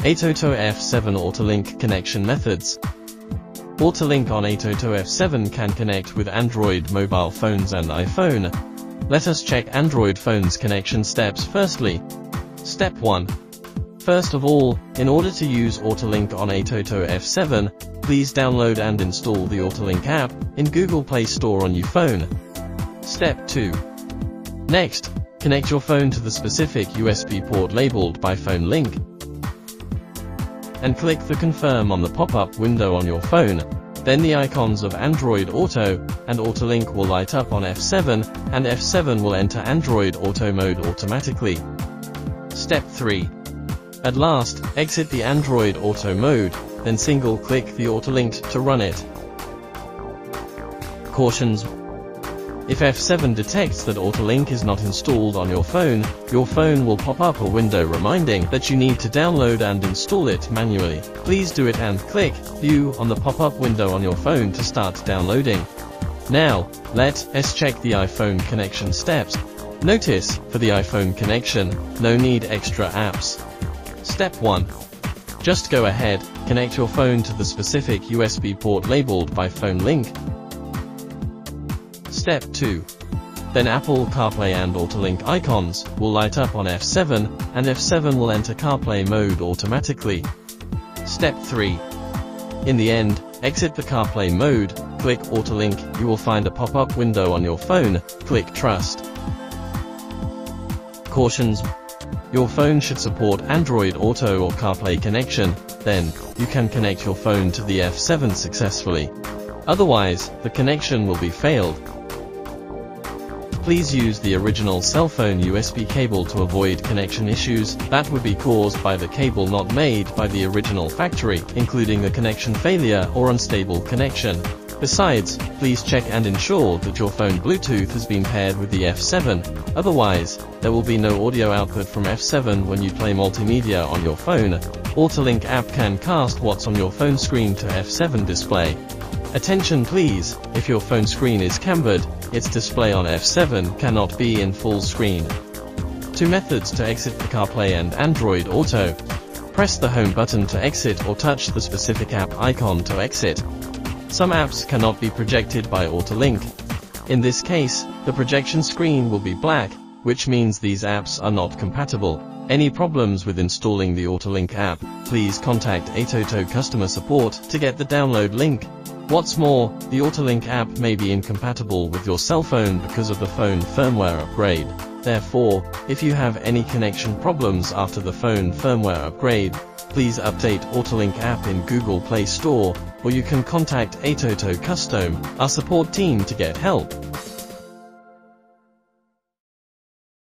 ATOTO F7 Autolink connection methods. Autolink on ATOTO F7 can connect with Android mobile phones and iPhone. Let us check Android phones connection steps firstly. Step 1. First of all, in order to use Autolink on ATOTO F7, please download and install the Autolink app in Google Play Store on your phone. Step 2. Next, connect your phone to the specific USB port labeled by phone link, and click the confirm on the pop-up window on your phone. Then the icons of Android Auto and Autolink will light up on F7, and F7 will enter Android Auto mode automatically. Step 3. At last, exit the Android Auto mode, then single-click the Autolink to run it. Cautions: if F7 detects that Autolink is not installed on your phone will pop up a window reminding that you need to download and install it manually. Please do it and click View on the pop-up window on your phone to start downloading. Now, let us check the iPhone connection steps. Notice, for the iPhone connection, no need extra apps. Step 1. Just go ahead, connect your phone to the specific USB port labeled by phone link. Step 2. Then Apple CarPlay and Autolink icons will light up on F7, and F7 will enter CarPlay mode automatically. Step 3. In the end, exit the CarPlay mode, click Autolink, you will find a pop-up window on your phone, click Trust. Cautions: your phone should support Android Auto or CarPlay connection, then you can connect your phone to the F7 successfully. Otherwise, the connection will be failed. Please use the original cell phone USB cable to avoid connection issues that would be caused by the cable not made by the original factory, including a connection failure or unstable connection. Besides, please check and ensure that your phone Bluetooth has been paired with the F7, otherwise, there will be no audio output from F7 when you play multimedia on your phone. Autolink app can cast what's on your phone screen to F7 display. Attention please, if your phone screen is cambered, its display on F7 cannot be in full screen. 2 methods to exit the CarPlay and Android Auto. Press the home button to exit or touch the specific app icon to exit. Some apps cannot be projected by Autolink. In this case, the projection screen will be black, which means these apps are not compatible. Any problems with installing the Autolink app, please contact ATOTO customer support to get the download link. What's more, the Autolink app may be incompatible with your cell phone because of the phone firmware upgrade. Therefore, if you have any connection problems after the phone firmware upgrade, please update Autolink app in Google Play Store, or you can contact ATOTO Custom, our support team, to get help.